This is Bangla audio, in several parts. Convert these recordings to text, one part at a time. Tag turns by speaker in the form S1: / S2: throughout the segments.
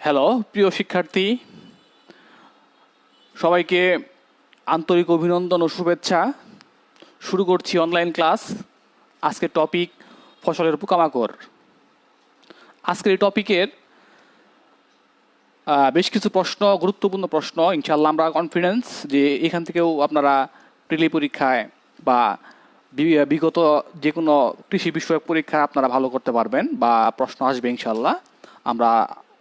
S1: হ্যালো প্রিয় শিক্ষার্থী, সবাইকে আন্তরিক অভিনন্দন ও শুভেচ্ছা। শুরু করছি অনলাইন ক্লাস। আজকের টপিক ফসলের পোকামাকড়। আজকের এই টপিকের বেশ কিছু প্রশ্ন, গুরুত্বপূর্ণ প্রশ্ন। ইনশাল্লাহ আমরা কনফিডেন্স যে এখান থেকেও আপনারা প্রিলি পরীক্ষায় বা বিগত যে কোনো কৃষি বিষয়ক পরীক্ষায় আপনারা ভালো করতে পারবেন বা প্রশ্ন আসবে ইনশাল্লাহ। আমরা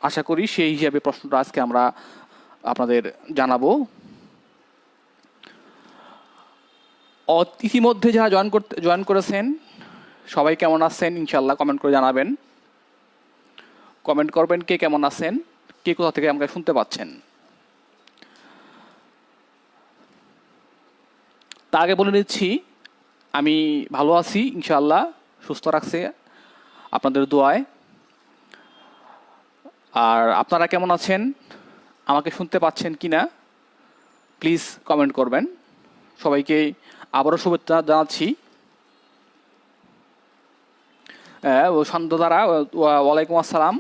S1: আশা করি সেই হিসাবে প্রশ্নটা আজকে আমরা আপনাদের জানাবো। ইতিমধ্যে যারা জয়েন করেছেন সবাই কেমন আছেন ইনশাল্লাহ কমেন্ট করে জানাবেন। কমেন্ট করবেন কে কেমন আছেন, কে কোথা থেকে আমাকে শুনতে পাচ্ছেন। তার আগে বলে নিচ্ছি আমি ভালো আছি ইনশাল্লাহ, সুস্থ রাখছে আপনাদের দোয়ায়। আর আপনারা কেমন আছেন, আমাকে শুনতে পাচ্ছেন কিনা প্লিজ কমেন্ট করবেন। সবাইকে আবারও শুভেচ্ছা জানাচ্ছি। শান্ত দ্বারা ওয়ালাইকুম আসসালাম।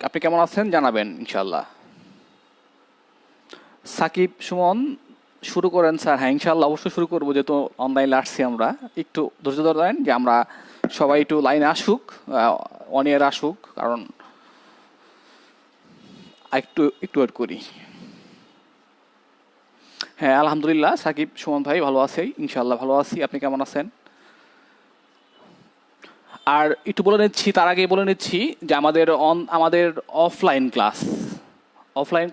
S1: আপনি কেমন আছেন জানাবেন ইনশাল্লাহ। সাকিব সুমন শুরু করেন স্যার। হ্যাঁ ইনশাল্লাহ অবশ্যই শুরু করবো, যেহেতু অনলাইনে আসছি আমরা। একটু ধৈর্য ধরেন যে আমরা সবাই একটু লাইনে আসুক, অন ইয়ার আসুক, কারণ একটু একটু ওয়েট করি। হ্যাঁ আলহামদুলিল্লাহ সাকিব সুমন ভাই ভালো আছি ইনশাল্লাহ, ভালো আছি। আপনি কেমন আছেন? আর একটু বলে নিচ্ছি, তার আগে বলে নিচ্ছি যে আমাদের অফলাইন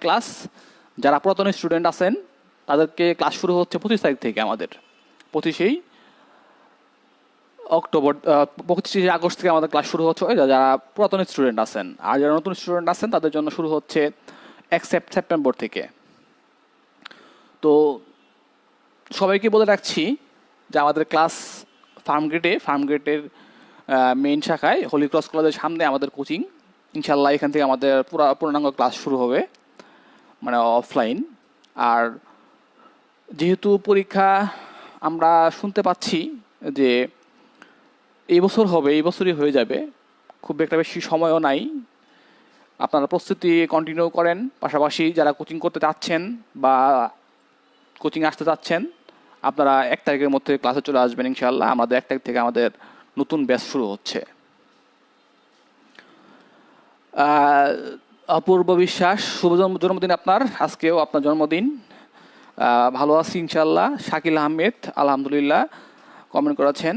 S1: ক্লাস যারা পুরাতন স্টুডেন্ট আছেন তাদেরকে ক্লাস শুরু হচ্ছে 25 তারিখ থেকে। আমাদের 25 আগস্ট থেকে আমাদের ক্লাস শুরু হচ্ছে যারা পুরাতন স্টুডেন্ট আছেন। আর যারা নতুন স্টুডেন্ট আছেন তাদের জন্য শুরু হচ্ছে 1 সেপ্টেম্বর থেকে। তো সবাইকে বলে রাখছি যে আমাদের ক্লাস ফার্মগেটের মেইন শাখায় হলি ক্রস কলেজের সামনে আমাদের কোচিং। ইনশাল্লাহ এখান থেকে আমাদের পূর্ণাঙ্গ ক্লাস শুরু হবে, মানে অফলাইন। আর যেহেতু পরীক্ষা আমরা শুনতে পাচ্ছি যে এই বছরই হয়ে যাবে, খুব একটা বেশি সময়ও নাই। আপনারা প্রস্তুতি কন্টিনিউ করেন, পাশাপাশি যারা কোচিং করতে চাচ্ছেন বা কোচিং আসতে চাচ্ছেন আপনারা 1 তারিখের মধ্যে ক্লাসে চলে আসবেন ইনশাল্লাহ। আমাদের 1 তারিখ থেকে আমাদের নতুন ব্যাচ শুরু হচ্ছে। অপূর্ব বিশ্বাস, শুভ জন্মদিন আপনার। আজকেও আপনার জন্মদিন। ভালো আছি ইনশাল্লাহ। শাকিল আহমেদ আলহামদুলিল্লাহ কমেন্ট করেছেন।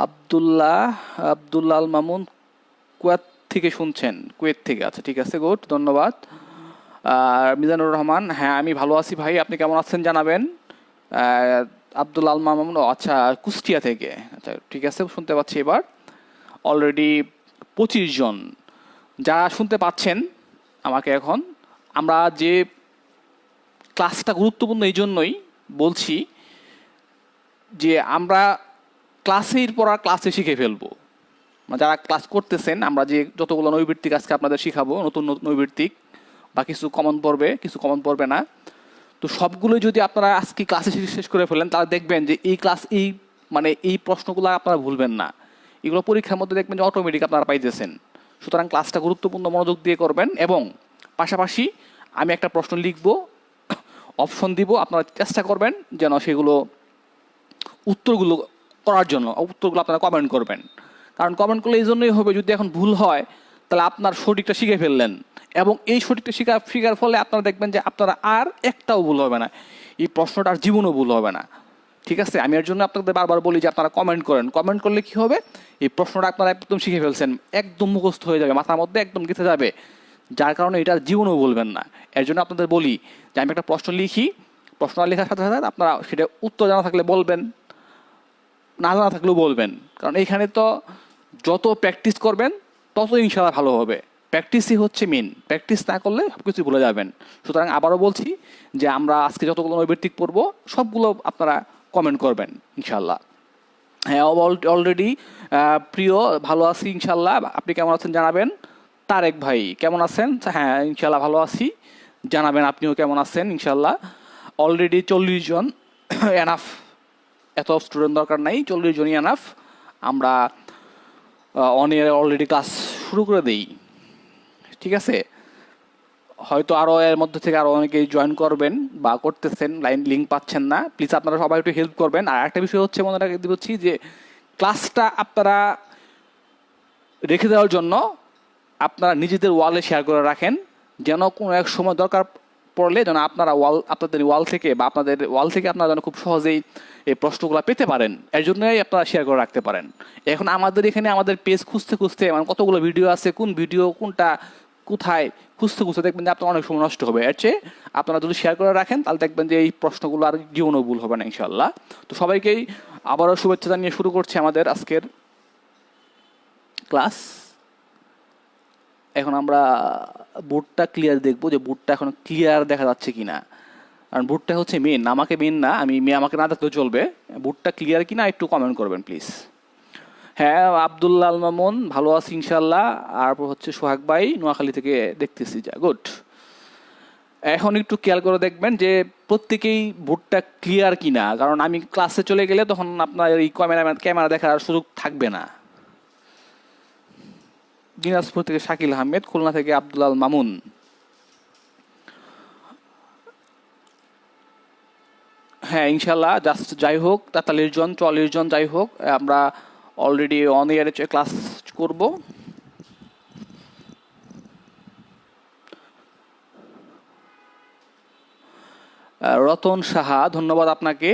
S1: আব্দুল্লাহ আল মামুন কুয়েত থেকে শুনছেন, কুয়েত থেকে। আচ্ছা ঠিক আছে, গুড, ধন্যবাদ। মিজানুর রহমান, হ্যাঁ আমি ভালো আছি ভাই, আপনি কেমন আছেন জানাবেন। আব্দুল আল মামুন, আচ্ছা কুষ্টিয়া থেকে। আচ্ছা ঠিক আছে, শুনতে পাচ্ছি এবার। অলরেডি 25 জন যারা শুনতে পাচ্ছেন আমাকে এখন। আমরা যে ক্লাসটা গুরুত্বপূর্ণ এই জন্যই বলছি যে আমরা ক্লাসের পর ক্লাসে শিখে ফেলবো। যারা ক্লাস করতেছেন আমরা যে যতগুলো নৈবৃত্তিক আজকে আপনাদের শিখাবো, নতুন নৈবৃত্তিক বা কিছু কমন পড়বে না, তো সবগুলো যদি আপনারা আজকে ক্লাসে শেষ করে ফেলেন তাহলে দেখবেন যে এই প্রশ্নগুলো আপনারা ভুলবেন না। এগুলো পরীক্ষার মধ্যে দেখবেন যে অটোমেটিক আপনারা পাইতেছেন। সুতরাং ক্লাসটা গুরুত্বপূর্ণ, মনোযোগ দিয়ে করবেন। এবং পাশাপাশি আমি একটা প্রশ্ন লিখব, অপশন দিব, আপনারা চেষ্টা করবেন যেন সেগুলো উত্তরগুলো আপনারা কমেন্ট করবেন। কারণ কমেন্ট করলে এই জন্যই হবে, যদি এখন ভুল হয় তাহলে আপনার সঠিকটা শিখে ফেললেন, এবং এই সঠিকটা শিখার ফলে আপনারা দেখবেন যে আপনারা আর একটাও ভুল হবে না, এই প্রশ্নটা আর জীবনও ভুল হবে না। ঠিক আছে, আমি এর জন্য আপনাদের বারবার বলি যে আপনারা কমেন্ট করেন। কমেন্ট করলে কি হবে, এই প্রশ্নটা আপনারা একদম শিখে ফেলছেন, একদম মুখস্থ হয়ে যাবে, মাথার মধ্যে একদম গেঁথে যাবে, যার কারণে এটা জীবনও বলবেন না। এর জন্য আপনাদের বলি যে আমি একটা প্রশ্ন লিখি, প্রশ্ন লেখার সাথে সাথে আপনারা সেটা উত্তর জানা থাকলে বলবেন, না জানা থাকলেও বলবেন। কারণ এইখানে তো যত প্র্যাকটিস করবেন তত ইনশাআল্লাহ ভালো হবে। প্র্যাকটিসই হচ্ছে মেন, প্র্যাকটিস না করলে সব কিছু ভুলে যাবেন। সুতরাং আবারও বলছি যে আমরা আজকে যতগুলো নৈবৃত্তিক পড়বো সবগুলো আপনারা কমেন্ট করবেন ইনশাআল্লাহ। হ্যাঁ অলরেডি প্রিয় ভালো আছি ইনশাআল্লাহ, আপনি কেমন আছেন জানাবেন। তারেক ভাই কেমন আছেন? হ্যাঁ ইনশাআল্লাহ ভালো আছি, জানাবেন আপনিও কেমন আছেন ইনশাআল্লাহ। অলরেডি 40 জন এনাফ, এত স্টুডেন্ট দরকার নাই, 40 জনই এনাফ। আমরা অন ইয়ারে অলরেডি ক্লাস শুরু করে দেই, ঠিক আছে? হয়তো আরও এর মধ্যে থেকে আরও অনেকেই জয়েন করবেন বা করতেছেন, লিঙ্ক পাচ্ছেন না, প্লিজ আপনারা সবাই একটু হেল্প করবেন। আর একটা বিষয় হচ্ছে মনে রাখতে দিচ্ছি যে ক্লাসটা আপনারা রেখে দেওয়ার জন্য আপনারা নিজেদের ওয়ালে শেয়ার করে রাখেন, যেন কোনো এক সময় দরকার পড়লে যেন আপনারা আপনাদের ওয়াল থেকে বা আপনাদের ওয়াল থেকে আপনারা যেন খুব সহজেই এই প্রশ্নগুলো পেতে পারেন, এর জন্যই আপনারা শেয়ার করে রাখতে পারেন। এখন আমাদের এখানে আমাদের পেজ খুঁজতে খুঁজতে মানে কতগুলো ভিডিও আছে, কোন ভিডিও কোনটা কোথায় খুঁজতে খুঁজতে দেখবেন যে আপনার অনেক সময় নষ্ট হবে। এর চেয়ে আপনারা যদি শেয়ার করে রাখেন তাহলে দেখবেন যে এই প্রশ্নগুলো আর জীবনও ভুল হবে না ইনশাল্লাহ। তো সবাইকেই আবারও শুভেচ্ছা জানিয়ে শুরু করছি আমাদের আজকের ক্লাস। এখন আমরা বোর্ডটা ক্লিয়ার দেখবো যে বোর্ডটা এখন ক্লিয়ার দেখা যাচ্ছে কিনা, কারণ বোর্ডটা হচ্ছে মেন, আমাকে মেন না, আমাকে না দেখলেও চলবে। বোর্ডটা ক্লিয়ার কিনা একটু কমেন্ট করবেন প্লিজ। হ্যাঁ, আব্দুল্লাহ আল মামুন ভালো আছি ইনশাল্লাহ। আর হচ্ছে সোহাগ ভাই নোয়াখালী থেকে দেখতেছি, যা গুড। এখন একটু খেয়াল করে দেখবেন যে প্রত্যেকেই বোর্ডটা ক্লিয়ার কিনা, কারণ আমি ক্লাসে চলে গেলে তখন আপনার এই ক্যামেরা দেখার সুযোগ থাকবে না। দিনাজপুর থেকে শাকিল আহমেদ, খুলনা থেকে আব্দুল আল মামুন। হ্যাঁ ইনশাল্লাহ, জাস্ট যাই হোক 43 জন 44 জন যাই হোক, আমরা অলরেডি অন ইয়ারে ক্লাস করব। রতন সাহা ধন্যবাদ আপনাকে,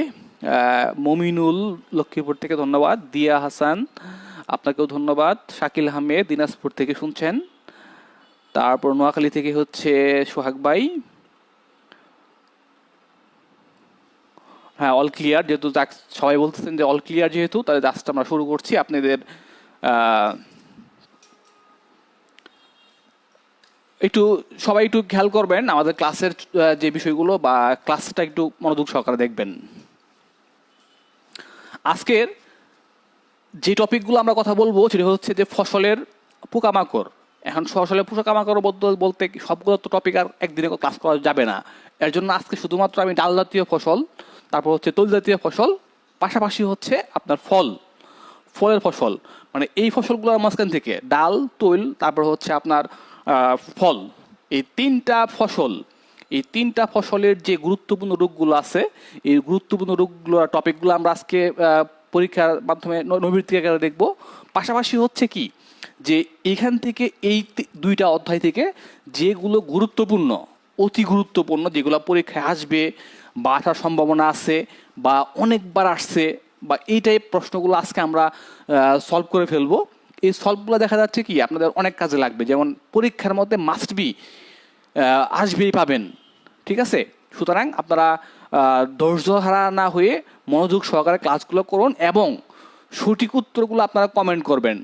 S1: মমিনুল লক্ষ্মীপুর থেকে ধন্যবাদ, দিয়া হাসান আপনাকেও ধন্যবাদ, শাকিল আহমেদ দিনাজপুর থেকে শুনছেন, তারপর নোয়াখালী থেকে হচ্ছে সোহাগ ভাই। হ্যাঁ অল ক্লিয়ার, যেহেতু সবাই বলতেছেন যে অল ক্লিয়ার যেহেতু, তাহলে জাস্ট আমরা শুরু করছি। আপনাদের একটু সবাই একটু খেয়াল করবেন আমাদের ক্লাসের যে বিষয়গুলো বা ক্লাসটা একটু মনোযোগ সহকারে দেখবেন। আজকের যে টপিকগুলো আমরা কথা বলবো সেটা হচ্ছে যে ফসলের পোকামাকড়। এখন ফসলের পোকামাকড় বলতে সবগুলো তো টপিক আর একদিনে ক্লাস করা যাবে না, এর জন্য আজকে শুধুমাত্র আমি ডাল জাতীয় ফসল, তারপর হচ্ছে তৈল জাতীয় ফসল, পাশাপাশি হচ্ছে আপনার ফলের ফসল, মানে এই ফসলগুলোর মাঝখান থেকে ডাল, তৈল, তারপর হচ্ছে আপনার ফল, এই তিনটা ফসলের যে গুরুত্বপূর্ণ রোগগুলো আছে, এই গুরুত্বপূর্ণ রোগগুলো টপিকগুলো আমরা আজকে পরীক্ষার মাধ্যমে নৈর্ব্যক্তিক দেখব। পাশাপাশি হচ্ছে কি যে এখান থেকে এই দুইটা অধ্যায় থেকে যেগুলো গুরুত্বপূর্ণ, অতি গুরুত্বপূর্ণ, যেগুলো পরীক্ষায় আসবে বা আসার সম্ভাবনা আছে বা অনেকবার আসছে বা এই টাইপ প্রশ্নগুলো আজকে আমরা সলভ করে ফেলবো। এই সলভগুলো দেখা যাচ্ছে কি আপনাদের অনেক কাজে লাগবে, যেমন পরীক্ষার মধ্যে মাস্ট বি আসবেই পাবেন, ঠিক আছে? সুতরাং আপনারা ধৈর্য হারা না হয়ে মনোযোগ সহকারে ক্লাসগুলো করুন এবং সঠিক উত্তরগুলো আপনারা কমেন্ট করবেন।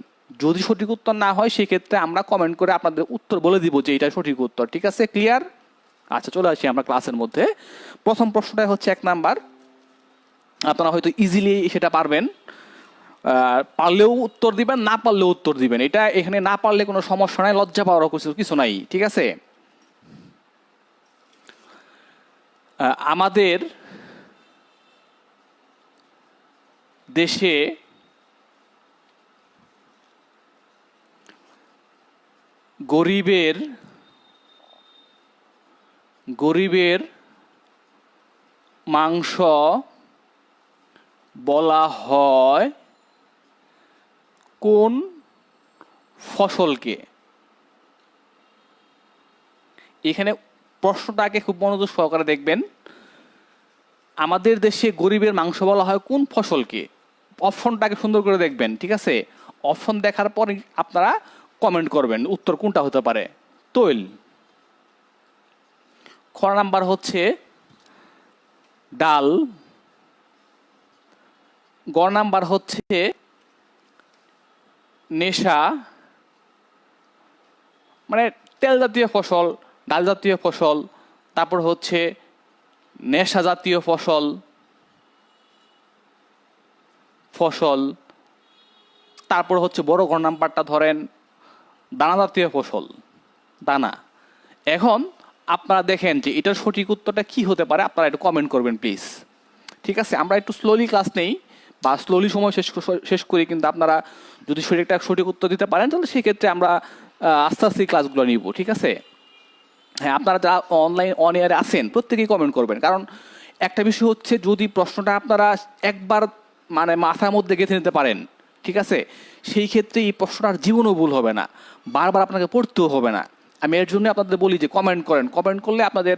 S1: যদি সঠিক উত্তর না হয় সেক্ষেত্রে আমরা কমেন্ট করে আপনাদের উত্তর বলে দিব যে এটা সঠিক উত্তর, ঠিক আছে? ক্লিয়ার? আচ্ছা, চলে আসি আমরা ক্লাসের মধ্যে। প্রথম প্রশ্নটা হচ্ছে 1 নাম্বার, আপনারা হয়তো ইজিলি সেটা পারবেন, পারলেও উত্তর দিবেন, না পারলেও উত্তর দিবেন। এটা এখানে না পারলে কোনো সমস্যা নাই, লজ্জা পাওয়ার কিছু নাই, ঠিক আছে? আমাদের দেশে গরিবের মাংস বলা হয় কোন ফসলকে? এখানে প্রশ্নটাকে খুব মনোযোগ সহকারে দেখবেন। আমাদের দেশে গরিবের মাংস বলা হয় কোন ফসলকে? অপশনটাকে সুন্দর করে দেখবেন, ঠিক আছে? অপশন দেখার পর আপনারা কমেন্ট করবেন উত্তর কোনটা হতে পারে। তৈল, খ নাম্বার হচ্ছে ডাল, গ নাম্বার হচ্ছে নেশা, মানে তেল জাতীয় ফসল, ডাল জাতীয় ফসল, তারপর হচ্ছে নেশা জাতীয় ফসল, তারপর হচ্ছে বড় ঘর নাম্বারটা ধরেন দানা জাতীয় ফসল, দানা। এখন আপনারা দেখেন যে এটার সঠিক উত্তরটা কি হতে পারে, আপনারা একটু কমেন্ট করবেন প্লিজ, ঠিক আছে? আমরা একটু স্লোলি ক্লাস নেই, বা স্লোলি সময় শেষ করি, কিন্তু আপনারা যদি সঠিক উত্তর দিতে পারেন তাহলে সেক্ষেত্রে আমরা আস্তে আস্তে ক্লাসগুলো নিব, ঠিক আছে? হ্যাঁ, আপনারা যারা অন এয়ারে আছেন প্রত্যেকেই কমেন্ট করবেন, কারণ একটা বিষয় হচ্ছে যদি প্রশ্নটা আপনারা একবার মানে মাথার মধ্যে গেঁথে নিতে পারেন, ঠিক আছে, সেই ক্ষেত্রে এই প্রশ্নটার জীবনও ভুল হবে না, বারবার আপনাকে পড়তেও হবে না। আমি এর জন্য আপনাদের বলি যে কমেন্ট করেন, কমেন্ট করলে আপনাদের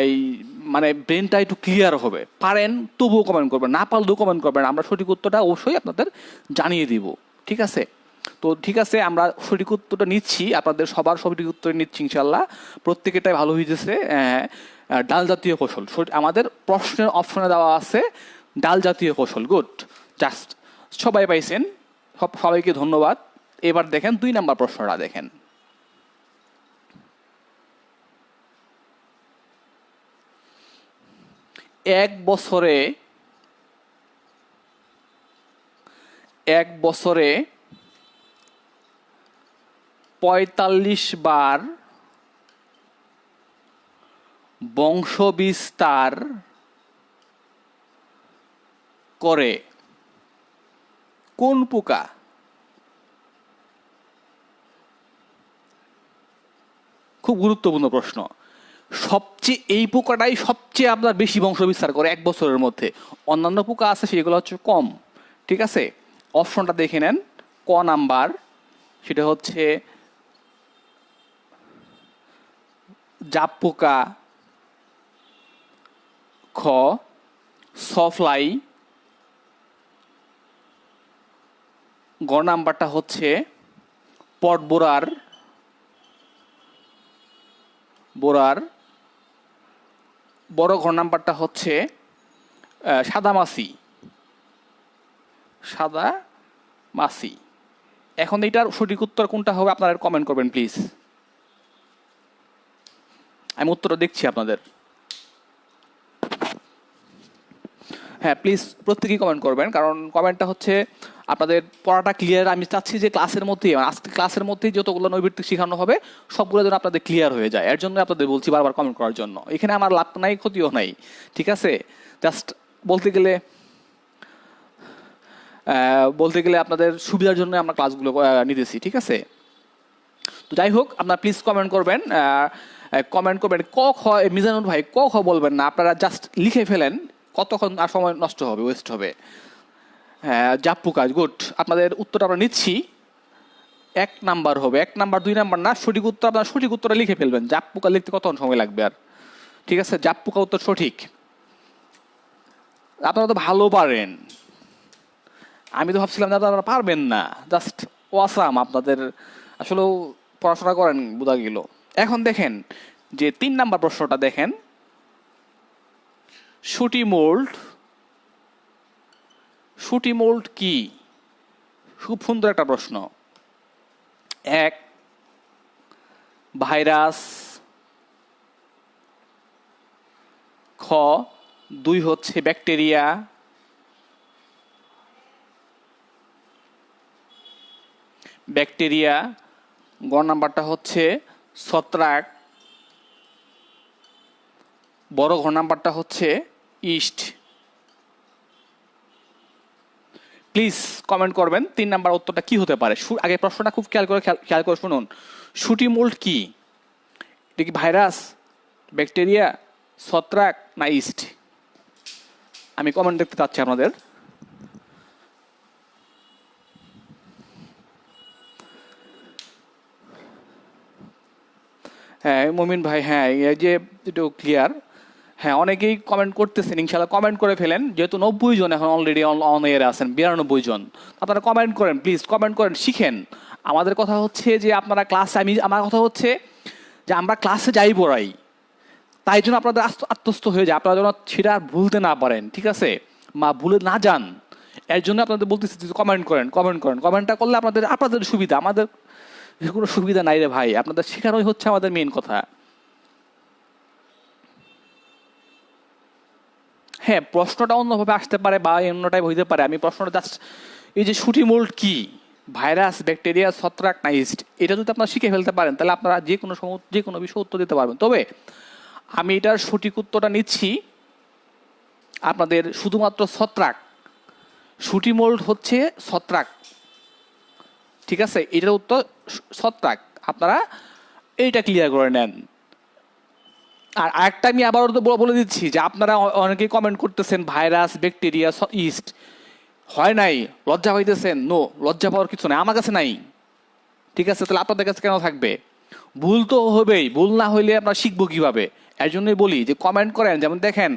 S1: এই মানে ব্রেনটা একটু ক্লিয়ার হবে। পারেন তবুও কমেন্ট করবেন, না পারলেও কমেন্ট করবেন, আমরা সঠিক উত্তরটা অবশ্যই আপনাদের জানিয়ে দিব, ঠিক আছে? তো ঠিক আছে, আমরা সঠিক উত্তরটা নিচ্ছি, আপনাদের সবার সঠিক উত্তর নিচ্ছি ইনশাল্লাহ, প্রত্যেকটাই ভালো হয়েছে। ডাল জাতীয় ফসল আমাদের প্রশ্নের অপশনে দেওয়া আছে, ডাল জাতীয় ফসল, গুড, জাস্ট সবাই পাইছেন, সবাইকে ধন্যবাদ। এবার দেখেন 2 নাম্বার প্রশ্নটা দেখেন। এক বছরে 45 বার বংশবিস্তার করে কোন পোকা? খুব গুরুত্বপূর্ণ প্রশ্ন। এই পোকাটাই সবচেয়ে আপনার বেশি বংশ বিস্তার করে 1 বছরের মধ্যে। অন্যান্য পোকা আছে সেগুলো হচ্ছে কম, ঠিক আছে? অপশনটা দেখে নেন, ক নাম্বার, সেটা হচ্ছে জাপ পোকা, খ সফলাই, গ নাম্বারটা হচ্ছে পটবোরার, বড় ঘর নাম্বারটা হচ্ছে সাদা মাছি। এখন এটার সঠিক উত্তর কোনটা হবে আপনারা কমেন্ট করবেন প্লিজ। আমি উত্তরটা দেখছি আপনাদের। হ্যাঁ, প্লিজ প্রত্যেকেই কমেন্ট করবেন, কারণ কমেন্টটা হচ্ছে আপনাদের পড়াটা ক্লিয়ার। আমি চাচ্ছি যে ক্লাসের মধ্যেই, আজকে ক্লাসের মধ্যেই যতগুলো নৈর্ভিত্তিক শেখানো হবে সবগুলো যেন আপনাদের ক্লিয়ার হয়ে যায়, এর জন্য আপনাদের বলছি বারবার কমেন্ট করার জন্য। এখানে আমার লাভ নাই, ক্ষতিও নাই, ঠিক আছে? জাস্ট বলতে গেলে আপনাদের সুবিধার জন্য আমরা ক্লাসগুলো নিতেছি, ঠিক আছে? তো যাই হোক, আপনারা প্লিজ কমেন্ট করবেন, ক খ। মিজানুর ভাই ক খ বলবেন না, আপনারা জাস্ট লিখে ফেলেন, কতক্ষণ আর সময় নষ্ট হবে, ওয়েস্ট হবে। হ্যাঁ, জাপ্পু কাজ, গুড। আপনাদের উত্তরটা আমরা নিচ্ছি, 1 নাম্বার হবে, 1 নাম্বার 2 নাম্বার না, সঠিক উত্তর আপনার সঠিক উত্তরটা লিখে ফেলবেন। জাপ্পুকা লিখতে কতক্ষণ সময় লাগবে আর, ঠিক আছে? জাপ্পুকা উত্তর সঠিক। আপনারা তো ভালো পারেন, আমি তো ভাবছিলাম যে আপনারা পারবেন না, জাস্ট ওয়াসাম, আপনাদের আসলে পড়াশোনা করেন বোঝা গেল। এখন দেখেন যে 3 নাম্বার প্রশ্নটা দেখেন, শুটি মোল্ড কি? খুব সুন্দর একটা প্রশ্ন। 1 ভাইরাস, খ 2 হচ্ছে ব্যাকটেরিয়া, গ নাম্বারটা হচ্ছে ছত্রাক, বড় ঘ নাম্বারটা হচ্ছে ইস্ট। প্লিজ কমেন্ট করবেন 3 নাম্বার উত্তরটা কি হতে পারে। আগে প্রশ্নটা খুব খেয়াল করে শুনুন। শুটি মোল্ড কি? এটা কি ভাইরাস, ব্যাকটেরিয়া, ছত্রাক না ইস্ট? আমি কমেন্ট দেখতে চাচ্ছি আপনাদের। হ্যাঁ মমিন ভাই, হ্যাঁ এই যে একটু ক্লিয়ার। হ্যাঁ, অনেকেই কমেন্ট করতেছেন, ইনশাল্লাহ কমেন্ট করে ফেলেন, যেহেতু 90 জন এখন অলরেডি অন এয়ারে আছেন, 92 জন। আপনারা কমেন্ট করেন, প্লিজ কমেন্ট করেন, শিখেন। আমাদের কথা হচ্ছে যে আপনারা ক্লাসে, আমার কথা হচ্ছে যে আমরা ক্লাসে যাই পড়াই, তাই জন্য আপনাদের আত্মস্থ হয়ে যায়, আপনারা যেন সেটা ভুলতে না পারেন, ঠিক আছে? ভুলে না যান, এর জন্য আপনাদের বলতেছি কমেন্ট করেন। কমেন্টটা করলে আপনাদের সুবিধা, আমাদের কোনো সুবিধা নাই রে ভাই, আপনাদের শেখানোই হচ্ছে আমাদের মেইন কথা। হ্যাঁ, প্রশ্নটা অন্যভাবে আসতে পারে বা অন্য টাইপ হইতে পারে। আমি প্রশ্নটা জাস্ট এই যে শুটি মোল্ড কি, ভাইরাস, ব্যাকটেরিয়া, ছত্রাক না ইস্ট, এটা যদি আপনারা শিখে ফেলতে পারেন তাহলে আপনারা যে কোনো বিষয় উত্তর দিতে পারবেন। তবে আমি এটার সঠিক উত্তরটা নিচ্ছি, আপনাদের শুধুমাত্র ছত্রাক শুটি মোল্ড হচ্ছে ছত্রাক, ঠিক আছে, এটার উত্তর ছত্রাক। আপনারা এইটা ক্লিয়ার করে নেন। আর আরেকটা আমি আবার বলে দিচ্ছি যে আপনারা অনেকেই কমেন্ট করতেছেন ভাইরাস, ব্যাকটেরিয়া, ইস্ট, হয় নাই, লজ্জা পাইতেছেন। নো, লজ্জা পাওয়ার কিছু নাই, আমার কাছে নাই, ঠিক আছে, তাহলে আপনাদের কাছে কেন থাকবে? ভুল তো হবেই, ভুল না হইলে আমরা শিখবো কিভাবে? এর জন্যই বলি যে কমেন্ট করেন। যেমন দেখেন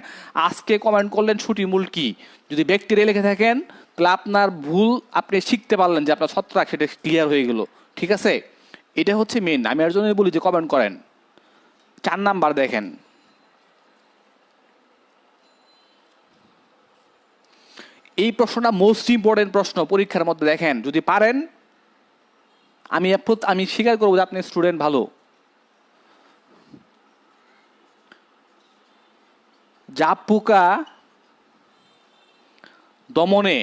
S1: আজকে কমেন্ট করলেন শুটি মূল কি, যদি ব্যাকটেরিয়া লিখে থাকেন তাহলে আপনার ভুল আপনি শিখতে পারলেন যে আপনার ছত্রাক, সেটা ক্লিয়ার হয়ে গেল, ঠিক আছে। এটা হচ্ছে মেন, আমি এর জন্যই বলি যে কমেন্ট করেন। 4 নাম্বার দেখেন, এই প্রশ্নটা মোস্ট ইম্পর্টেন্ট প্রশ্ন পরীক্ষার মধ্যে। দেখেন যদি পারেন আমি স্বীকার করবো যে আপনি স্টুডেন্ট ভালো। জাপ পোকা দমনে,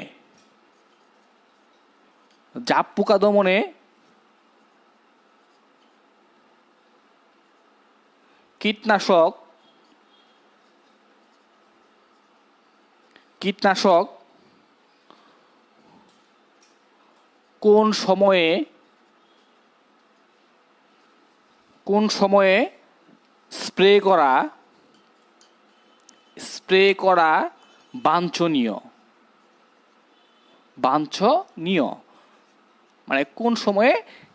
S1: জাপ পোকা দমনে কীটনাশক কোন সময়ে স্প্রে করা বাঞ্ছনীয়, মানে কোন সময়ে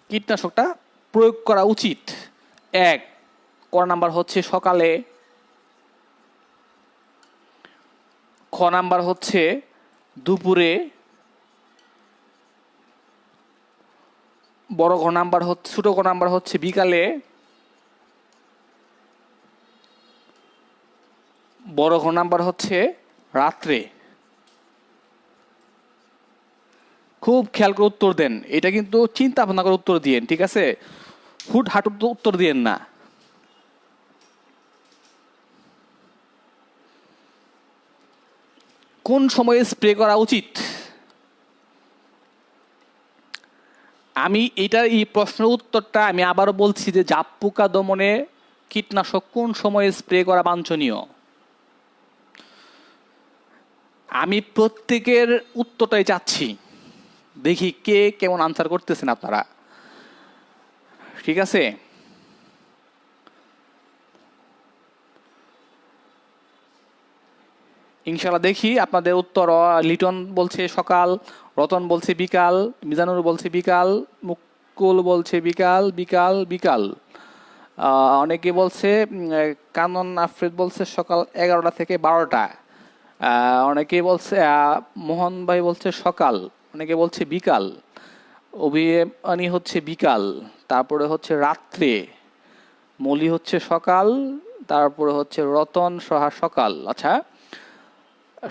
S1: কীটনাশকটা প্রয়োগ করা উচিত। 1 ক নাম্বার হচ্ছে সকালে, খ নাম্বার হচ্ছে দুপুরে, ছোট ক নাম্বার হচ্ছে বিকালে, বড় ঘ নাম্বার হচ্ছে রাত্রে। খুব খেয়াল করে উত্তর দেন, এটা কিন্তু চিন্তা ভাবনা করে উত্তর দিয়েন, ঠিক আছে, হুট হাট উত্তর দিয়েন না। কোন সময়ে স্প্রে করা উচিত? আমি এই প্রশ্নের উত্তরটা আমি আবারও বলছি যে জাপ পোকা দমনে কীটনাশক কোন সময়ে স্প্রে করা বাঞ্ছনীয়। আমি প্রত্যেকের উত্তরটাই চাচ্ছি, দেখি কে কেমন আনসার করতেছেন আপনারা, ঠিক আছে। ইনশাল্লাহ দেখি আপনাদের উত্তর। লিটন বলছে সকাল, রতন বলছে বিকাল, মিজানুর বলছে বিকাল, মুকুল বলছে বিকাল বিকাল বিকাল। অনেকে বলছে, কানন আফ্রিদ বলছে সকাল 11টা থেকে 12টা। অনেকে বলছে, মোহন ভাই বলছে সকাল, অনেকে বলছে বিকাল, অভিমানী হচ্ছে বিকাল, তারপরে হচ্ছে রাত্রে, মলি হচ্ছে সকাল, তারপরে হচ্ছে রতন সহা সকাল। আচ্ছা,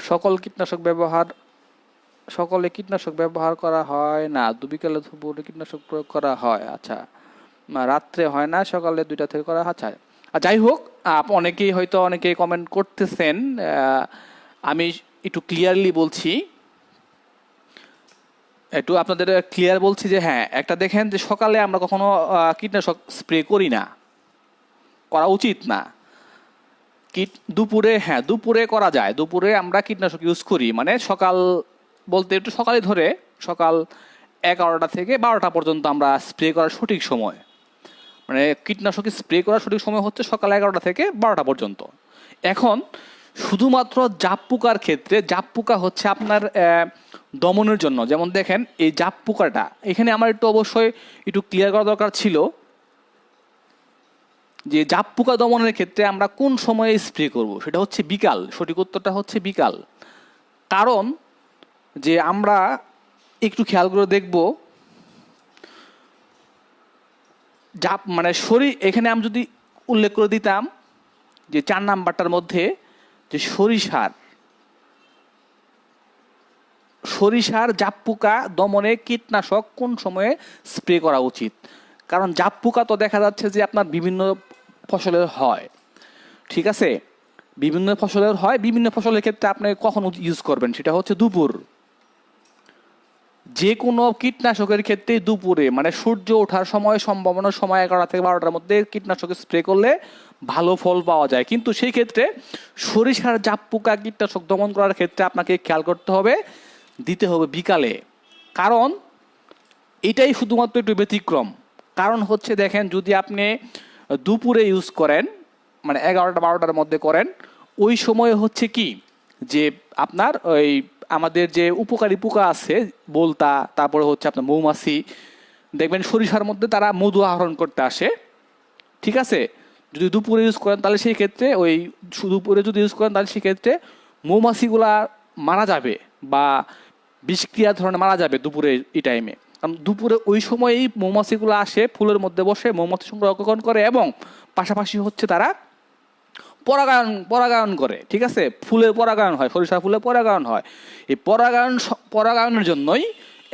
S1: সকলে কীটনাশক ব্যবহার করা হয় না, বিকালে দুপুরে কীটনাশক প্রয়োগ করা হয়। আচ্ছা, রাত্রে হয় না, সকালে 2টা থেকে করা। আচ্ছা, যাই হোক, অনেকেই কমেন্ট করতেছেন, আমি একটু ক্লিয়ারলি বলছি, একটু আপনাদের ক্লিয়ার বলছি যে হ্যাঁ, একটা দেখেন যে সকালে আমরা কখনো কীটনাশক স্প্রে করি না, করা উচিত না। দুপুরে করা যায়, দুপুরে আমরা কীটনাশক ইউজ করি, মানে সকাল বলতে একটু সকালে ধরে সকাল 11টা থেকে 12টা পর্যন্ত আমরা স্প্রে করার সঠিক সময়, মানে কীটনাশক স্প্রে করার সঠিক সময় হচ্ছে সকাল 11টা থেকে 12টা পর্যন্ত। এখন শুধুমাত্র জাপ পোকার ক্ষেত্রে, জাপ পোকা হচ্ছে আপনার দমনের জন্য। যেমন দেখেন এই জাপ পোকাটা, এখানে আমার অবশ্যই একটু ক্লিয়ার করা দরকার ছিল যে জাপ পোকা দমনের ক্ষেত্রে আমরা কোন সময়ে স্প্রে করব, সেটা হচ্ছে বিকাল। সঠিক উত্তরটা হচ্ছে বিকাল। কারণ যে আমরা একটু খেয়াল করে দেখব, জাপ মানে এখানে আমি যদি উল্লেখ করে দিতাম যে 4 নাম্বারটার মধ্যে যে সরিষার জাপ পোকা দমনে কীটনাশক কোন সময়ে স্প্রে করা উচিত। কারণ জাপ পোকা তো দেখা যাচ্ছে যে আপনার বিভিন্ন ফসলের হয়, ঠিক আছে, বিভিন্ন ফসলের হয়, বিভিন্ন ফসলের ক্ষেত্রে আপনি কখন ইউজ করবেন সেটা হচ্ছে দুপুর। যে কোনো কীটনাশকের ক্ষেত্রে দুপুরে, মানে সূর্য ওঠার সময়, সম্ভাবনার সময় 11টা থেকে 12টার মধ্যে কীটনাশক স্প্রে করলে ভালো ফল পাওয়া যায়। কিন্তু সেই ক্ষেত্রে সরিষার জাপ পোকা কীটনাশক দমন করার ক্ষেত্রে আপনাকে খেয়াল করতে হবে দিতে হবে বিকালে। কারণ এটাই শুধুমাত্র একটু ব্যতিক্রম। কারণ হচ্ছে দেখেন, যদি আপনি দুপুরে ইউজ করেন, মানে 11টা-12টার মধ্যে করেন, ওই সময় হচ্ছে কি যে আপনার ওই আমাদের যে উপকারী পোকা আছে বলতা, তারপরে হচ্ছে আপনার মৌমাছি, দেখবেন সরিষার মধ্যে তারা মধু আহরণ করতে আসে। ঠিক আছে, যদি দুপুরে ইউজ করেন তাহলে সেই ক্ষেত্রে ওই দুপুরে যদি ইউজ করেন তাহলে সেক্ষেত্রে মৌমাছিগুলা মারা যাবে বা বিষক্রিয়া ধরনের মারা যাবে দুপুরে এই টাইমে। কারণ দুপুরে ওই সময়ই মৌমাছিগুলো আসে, ফুলের মধ্যে বসে মৌমাছি সংরক্ষণ করে এবং পাশাপাশি হচ্ছে তারা পরাগায়ন করে। ঠিক আছে, ফুলের পরাগায়ন হয়, সরিষা ফুলের পরাগায়ন হয়। এই পরাগায়নের জন্যই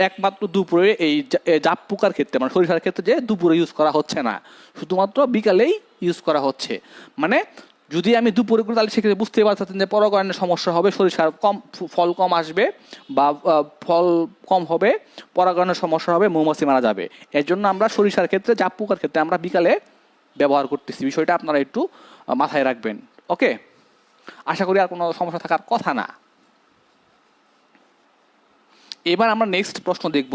S1: একমাত্র দুপুরে এই জাপ পোকার ক্ষেত্রে, মানে সরিষার ক্ষেত্রে, যে দুপুরে ইউজ করা হচ্ছে না, শুধুমাত্র বিকালেই ইউজ করা হচ্ছে। মানে যদি আমি দুপুরে করি তাহলে সেক্ষেত্রে বুঝতে পারছেন যে পরাগায়নের সমস্যা হবে, সরিষার ফল কম আসবে বা ফল কম হবে, পরাগায়নের সমস্যা হবে, মৌমাছি মারা যাবে। এর জন্য আমরা সরিষার ক্ষেত্রে, জাপ পোকার ক্ষেত্রে আমরা বিকালে ব্যবহার করতেছি। বিষয়টা আপনারা একটু মাথায় রাখবেন। ওকে, আশা করি আর কোনো সমস্যা থাকার কথা না। এবার আমরা নেক্সট প্রশ্ন দেখব।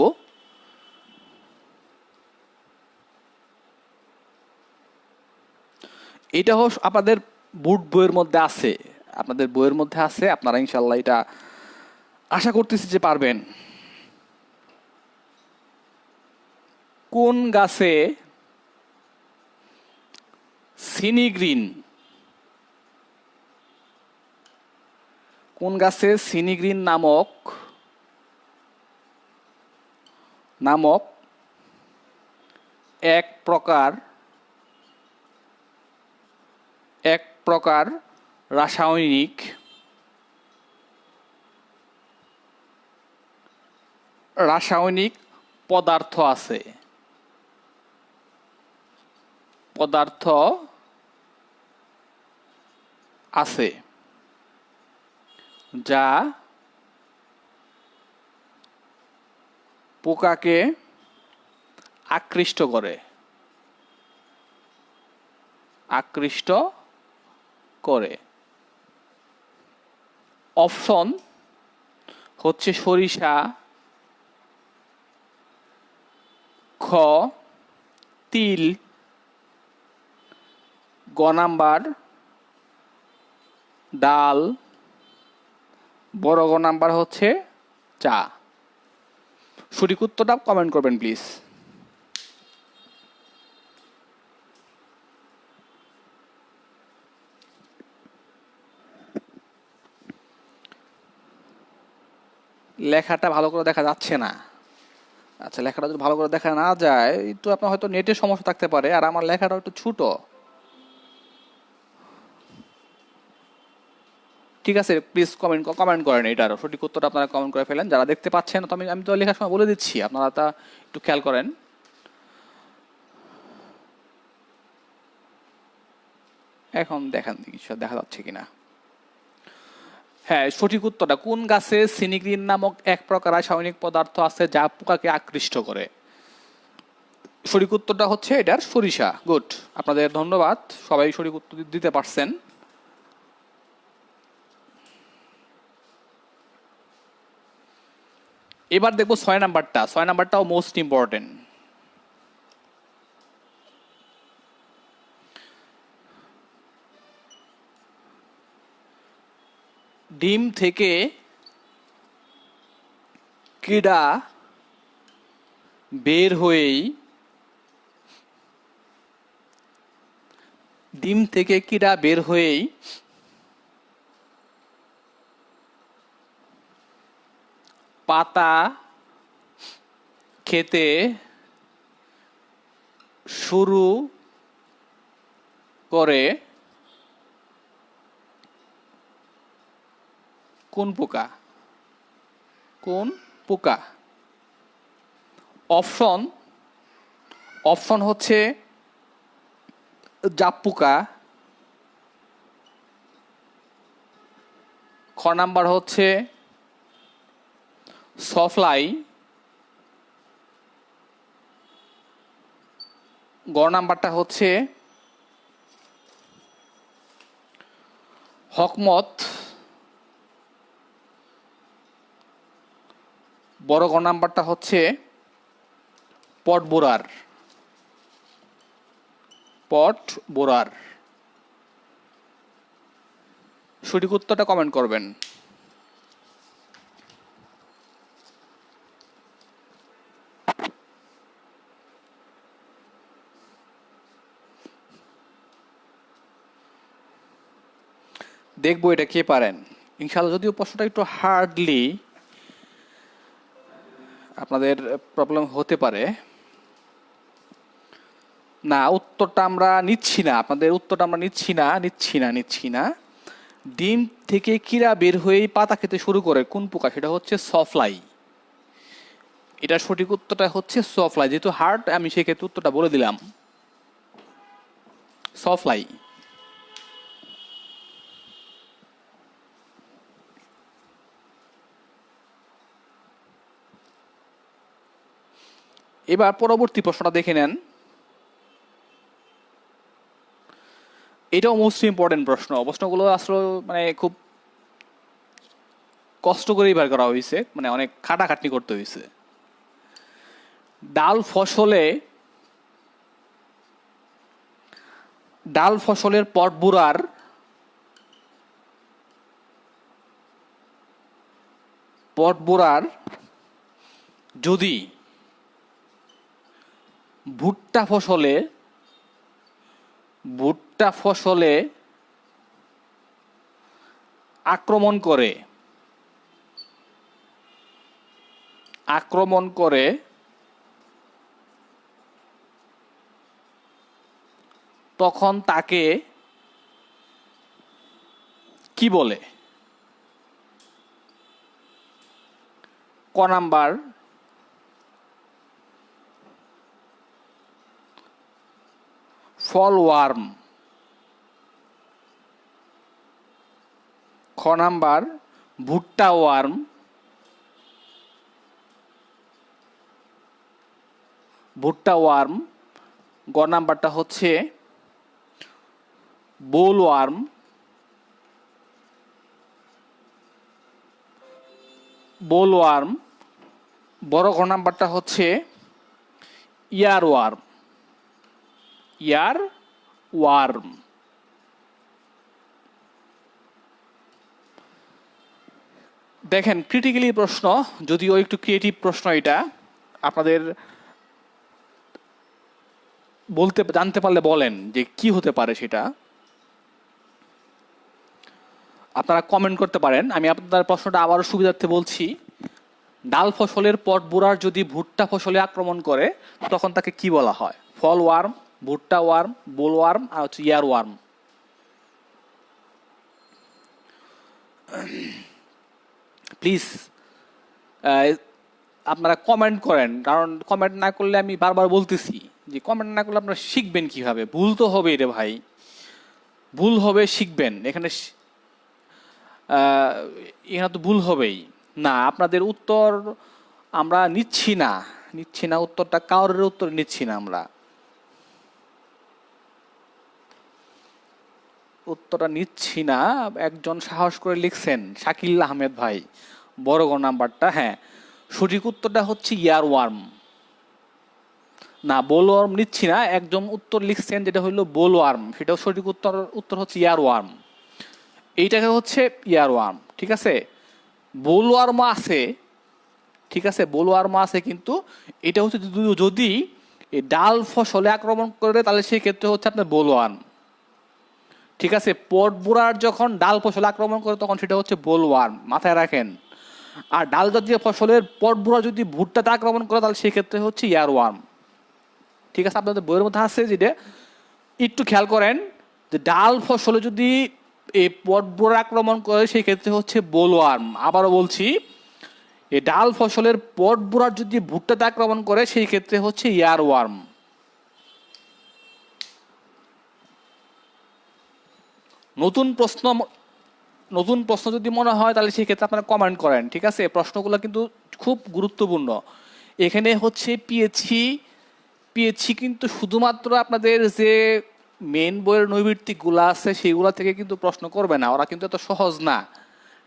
S1: এটা আপনাদের বুট বইয়ের মধ্যে আছে, আপনাদের বইয়ের মধ্যে আছে, আপনারা ইনশাল্লাহ এটা আশা করতেছি যে পারবেন। কোন গাছে সিনিগ্রিন, কোন গাছে সিনিগ্রিন নামক এক প্রকার রাসায়নিক পদার্থ আছে যা পোকাকে আকৃষ্ট করে। অপশন হচ্ছে সরিষা, খ তিল, গ নাম্বার ডাল, বড় গ নাম্বার হচ্ছে চা। সঠিক উত্তরটা কমেন্ট করবেন প্লিজ। লেখাটা ভালো করে দেখা যাচ্ছে না। আচ্ছা, লেখাটা যদি ভালো করে দেখা না যায়, একটু আপনার হয়তো নেটের সমস্যা থাকতে পারে, আর আমার লেখাটা একটু ছোট। ঠিক আছে, প্লিজ কমেন্ট করেন এটার সঠিক উত্তরটা আপনারা কমেন্ট করে ফেলেন যারা দেখতে পাচ্ছেন। তো আমি তো লেখার সময় বলে দিচ্ছি, আপনারা তা একটু খেয়াল করেন। এখন দেখান কিছু দেখা যাচ্ছে কিনা। হ্যাঁ, সঠিক উত্তরটা, কোন গাছে সিনিগ্রিন নামক এক প্রকার রাসায়নিক পদার্থ আছে যা পোকাকে আকৃষ্ট করে। সঠিক উত্তরটা হচ্ছে এটার সরিষা। গুড, আপনাদের ধন্যবাদ, সবাই সঠিক উত্তর দিতে পারছেন। এবার দেখবো 6 নাম্বারটা। 6 নাম্বারটাও মোস্ট ইম্পর্টেন্ট। ডিম থেকে কীড়া বের হয়েই পাতা খেতে শুরু করে কোন পোকা? অপশন হচ্ছে জাপ পোকা, খ নাম্বার হচ্ছে সফলাই, গ নাম্বারটা হচ্ছে হকমত, বড় গ নাম্বারটা হচ্ছে পট বোরার। পট বোরার। সঠিক উত্তরটা কমেন্ট করবেন। দেখবো এটা কে পারেন ইনশাআল্লাহ। যদিও প্রশ্নটা একটু হার্ডলি আপনাদের প্রবলেম হতে পারে। না, উত্তরটা আমরা নিচ্ছি না, আপনাদের উত্তরটা আমরা নিচ্ছি না। ডিম থেকে কিরা বের হয়েই পাতা খেতে শুরু করে কোন পোকা? সেটা হচ্ছে সফলাই। এটা সঠিক উত্তরটা হচ্ছে সফলাই। যেহেতু হার্ড আমি সেক্ষেত্রে উত্তরটা বলে দিলাম, সফলাই। এবার পরবর্তী প্রশ্নটা দেখে নেন। এটাও মোস্ট ইম্পর্টেন্ট প্রশ্ন। প্রশ্নগুলো আসলে মানে খুব কষ্ট করেই বার করা হয়েছে, মানে অনেক খাটাখাটনি করতে হয়েছে। ডাল ফসলের পটবুরার যদি ভুট্টা ফসলে আক্রমণ করে তখন তাকে কি বলে? ক নাম্বার ফলওয়ার্ম, খ নাম্বার ভুট্টা ওয়ার্ম, গ নাম্বারটা হচ্ছে বোলওয়ার্ম, বড় ঘ নাম্বারটা হচ্ছে ইয়ারওয়ার্ম। দেখেন ক্রিটিক্যালি প্রশ্ন, যদিও একটু ক্রিয়েটিভ প্রশ্ন, এটা আপনাদের জানতে পারলে বলেন যে কি হতে পারে সেটা আপনারা কমেন্ট করতে পারেন। আমি আপনাদের প্রশ্নটা আবারও সুবিধার্থে বলছি। ডাল ফসলের পটবুরার যদি ভুট্টা ফসলে আক্রমণ করে তখন তাকে কি বলা হয়? ফল ওয়ার্ম, ভুট্টা ওয়ার্ম, বোলওয়ার্ম আর হচ্ছে ইয়ারওয়ার্ম। প্লিজ আপনারা কমেন্ট করেন, কারণ কমেন্ট না করলে আমি বারবার বলতেছি যে কমেন্ট না করলে আপনারা শিখবেন কিভাবে? ভুল তো হবে রে ভাই, ভুল হবে, শিখবেন। এখানে তো ভুল হবেই না। আপনাদের উত্তর আমরা নিচ্ছি না, উত্তরটা কারোর উত্তর নিচ্ছি না আমরা, উত্তরটা নিচ্ছি না। একজন সাহস করে লিখছেন, শাকিল আহমেদ ভাই, বড় গ নাম্বারটা। হ্যাঁ, সঠিক উত্তরটা হচ্ছে ইয়ারওয়ার্ম। না, বোলওয়ার্ম নিচ্ছি না। একজন উত্তর লিখছেন যেটা হলো বোলওয়ার্ম, সেটাও সঠিক উত্তর হচ্ছে ইয়ারওয়ার্ম। এইটাকে হচ্ছে ইয়ারওয়ার্ম, ঠিক আছে। বোলওয়ার্ম আছে, ঠিক আছে, বোলওয়ার্ম আছে, কিন্তু এটা হচ্ছে যদি এই ডাল ফসলে আক্রমণ করে তাহলে সেই ক্ষেত্রে হচ্ছে আপনার বোলওয়ার্ম, ঠিক আছে। পটবুরার যখন ডাল ফসলে আক্রমণ করে তখন সেটা হচ্ছে বোলওয়ার্ম, মাথায় রাখেন। আর ডাল জাতীয় ফসলের পটবুরা যদি ভুট্টাতে আক্রমণ করে তাহলে সেই ক্ষেত্রে হচ্ছে ইয়ারওয়ার্ম, ঠিক আছে। আপনাদের বইয়ের মধ্যে আছে, যেটা একটু খেয়াল করেন যে ডাল ফসলে যদি এই পটবুরা আক্রমণ করে সেই ক্ষেত্রে হচ্ছে বোলওয়ার্ম। আবারও বলছি, এই ডাল ফসলের পটবুরার যদি ভুট্টাতে আক্রমণ করে সেই ক্ষেত্রে হচ্ছে ইয়ারওয়ার্ম। নতুন প্রশ্ন যদি মনে হয় তাহলে সেই ক্ষেত্রে আপনারা কমেন্ট করেন, ঠিক আছে। প্রশ্নগুলো কিন্তু খুব গুরুত্বপূর্ণ। এখানে হচ্ছে পিএইচসি কিন্তু শুধুমাত্র আপনাদের যে মেন বইয়ের নৈর্ব্যক্তিকগুলো আছে সেইগুলো থেকে কিন্তু প্রশ্ন করবে না, ওরা কিন্তু এত সহজ না,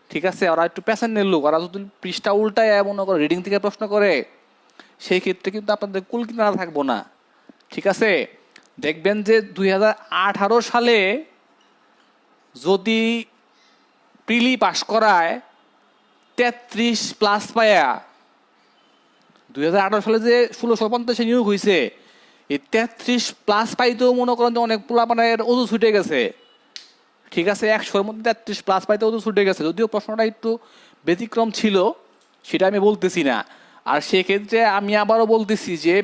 S1: ঠিক আছে, ওরা একটু প্যাসেন্টের লোক, ওরা যদি পৃষ্ঠা উল্টায় মনে করে রিডিং থেকে প্রশ্ন করে, সেই ক্ষেত্রে কিন্তু আপনাদের কুল কিনারা থাকবো না। ঠিক আছে, দেখবেন যে 2018 সালে যদি প্রিলি পাশ করায় 33+ পায়া, 2018 সালে যে 1650 নিয়োগ হয়েছে, এই 33+ পাইতেও মনে করেন যে অনেক পোলাপানের ওজু ছুটে গেছে। ঠিক আছে, 100-র মধ্যে 33+ পাইতে ওজু ছুটে গেছে। যদিও প্রশ্নটা একটু ব্যতিক্রম ছিল, সেটা আমি বলতেছি না। আর সেক্ষেত্রে আমি আবারও বলতেছি যে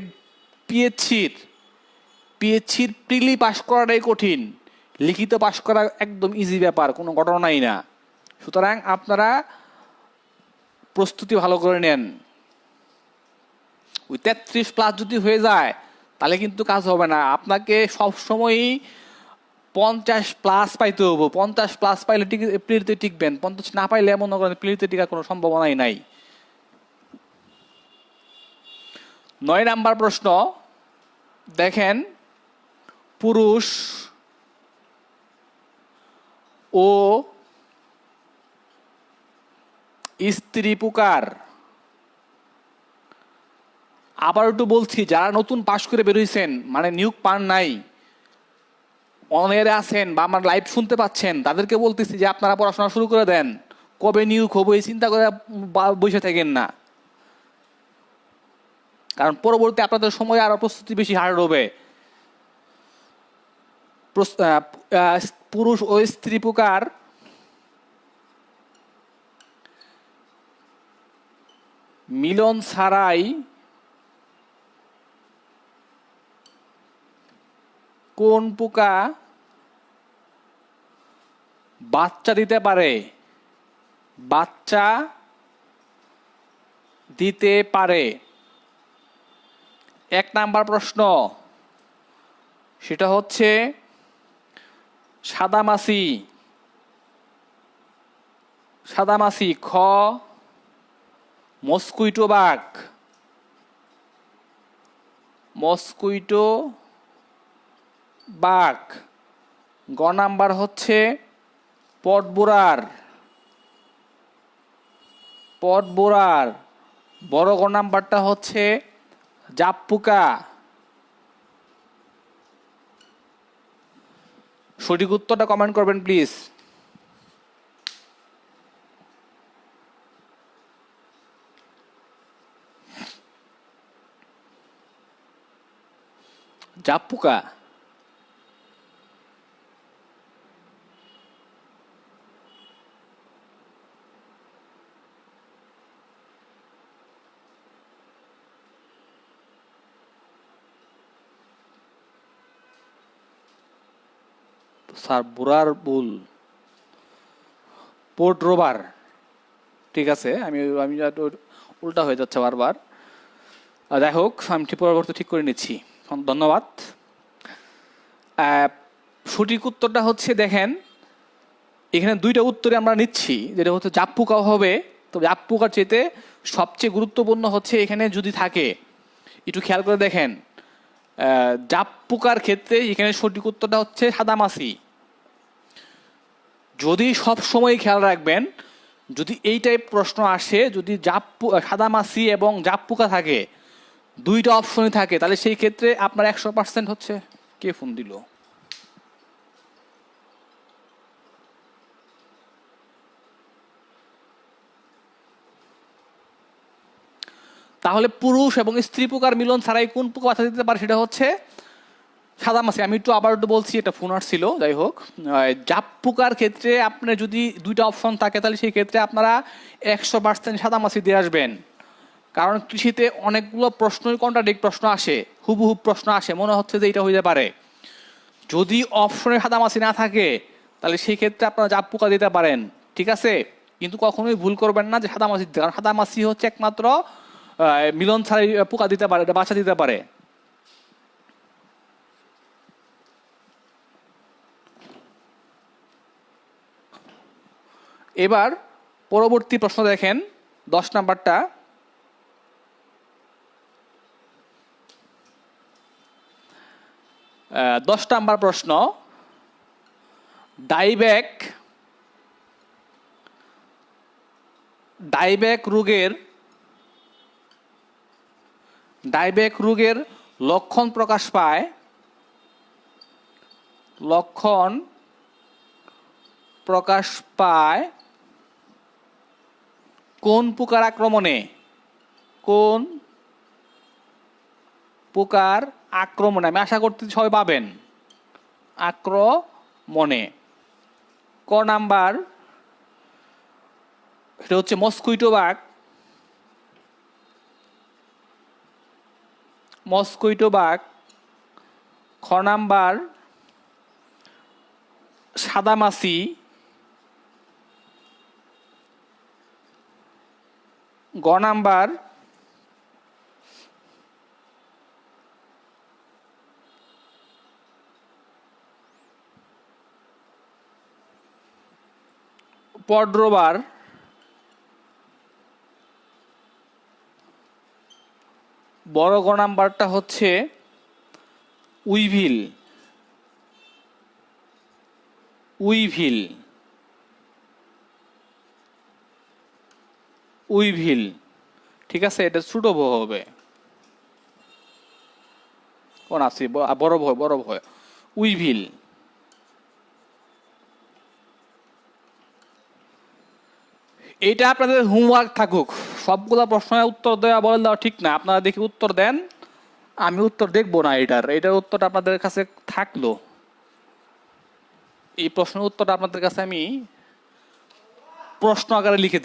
S1: পিএইচসির প্রিলি পাশ করাটাই কঠিন, লিখিত পাশ করা একদম ইজি ব্যাপার, কোনো ঘটনাই না। সুতরাং আপনারা প্রস্তুতি ভালো করে নেন। ওই 33+ যদি হয়ে যায় তাহলে কিন্তু কাজ হবে না, আপনাকে সবসময়ই 50+ পাইতে হবো। 50+ পাইলে প্রিলিতে টিকবেন, 50 না পাইলে মনে করেন প্রিলিতে টিকার কোনো সম্ভাবনাই নাই। 9 নাম্বার প্রশ্ন দেখেন, পুরুষ ও স্ত্রী প্রকার, আবার একটু বলছি, যারা নতুন পাশ করে বেরোইছেন, মানে নিয়োগ পান নাই, অনেরে আছেন বা আমার লাইভ শুনতে পাচ্ছেন, তাদেরকে বলতেছি যে আপনারা পড়াশোনা শুরু করে দেন। কবে নিয়োগ হবো এই চিন্তা করে বসে থাকেন না, কারণ পরবর্তী আপনাদের সময় আরো প্রস্তুতি বেশি হার্ড হবে। পুরুষ ও স্ত্রী প্রকার মিলন ছাড়াই কোন পোকা বাচ্চা দিতে পারে? বাচ্চা দিতে পারে। 1 নাম্বার প্রশ্ন, সেটা হচ্ছে সাদামাছি। সাদামাছি। খ মস্কুইটো বাগ। Mosquito bug. গ নাম্বার হচ্ছে পটবোরার। পটবোরার। বড় গ নাম্বারটা হচ্ছে জাপ পোকা। সঠিক উত্তরটা কমেন্ট করবেন প্লিজ। জাপ পোকা। স্যার বুরার বুল, পোর্ট রোবার। ঠিক আছে, আমি আমি উল্টা হয়ে যাচ্ছে বারবার। যাই হোক, আমি ঠিক পরবর্তী ঠিক করে নিচ্ছি। ধন্যবাদ। সঠিক উত্তরটা হচ্ছে, দেখেন এখানে 2টা উত্তরে আমরা নিচ্ছি, যেটা হচ্ছে জাপ পোকা হবে। তো জাপ পোকার চেয়ে সবচেয়ে গুরুত্বপূর্ণ হচ্ছে এখানে যদি থাকে, একটু খেয়াল করে দেখেন, জাপ পোকার ক্ষেত্রে এখানে সঠিক উত্তরটা হচ্ছে সাদামাছি। যদি সব সময় খেয়াল রাখবেন, যদি এই টাইপ প্রশ্ন আসে, যদি সাদামাছি এবং জাপ পোকা থাকে, 2টা অপশনই থাকে, তাহলে সেই ক্ষেত্রে আপনার 100% হচ্ছে। কে ফোন দিল? তাহলে পুরুষ এবং স্ত্রী পোকার মিলন ছাড়াই কোন পোকা বাচ্চা দিতে পারে? সেটা হচ্ছে সাদামাছি। আমি আবার একটু বলছি, এটা ফোন আসছিল। যাই হোক, জাপ পোকার ক্ষেত্রে আপনার যদি 2টা অপশন থাকে, তাহলে সেই ক্ষেত্রে আপনারা 100% সাদামাছি দিয়ে আসবেন। কারণ কৃষিতে অনেকগুলো প্রশ্নই কন্ট্রাডিক্ট প্রশ্ন আসে, হুবহুব প্রশ্ন আসে, মনে হচ্ছে যে এটা হইতে পারে। যদি অপশনে সাদামাছি না থাকে, তাহলে সেই ক্ষেত্রে আপনারা জাপ পোকা দিতে পারেন। ঠিক আছে, কিন্তু কখনোই ভুল করবেন না যে সাদামাছি, কারণ সাদামাছি হচ্ছে একমাত্র মিলন ছাড়াই পোকা দিতে পারে, বাচ্চা দিতে পারে। এবার পরবর্তী প্রশ্ন দেখেন, 10 নাম্বারটা। 10 নাম্বার প্রশ্ন, ডাইব্যাক ডাইব্যাক রোগের লক্ষণ প্রকাশ পায় কোন পোকার আক্রমণে? আমি আশা করতেছি সবাই পাবেন। আক্রমণে। ক নাম্বার, এটা হচ্ছে মস্কুইটো বাগ। খ নাম্বার সাদামাছি। গ নাম্বার পড্রোবার। বড় গ নাম্বারটা হচ্ছে উইভিল। ঠিক আছে, এটা ছোট ভ হবে। কোন আছে বড় ভয় উইভিল। এটা আপনাদের হোমওয়ার্ক থাকুক। সবগুলা প্রশ্নের উত্তর দেওয়া ঠিক না। আপনারা দেখি উত্তর দেন, আমি উত্তর দেখবো না। এটার উত্তরটা আপনাদের কাছে থাকলো। এই প্রশ্নের উত্তরটা আপনাদের কাছে আমি প্রশ্ন আকারে লিখে দিই।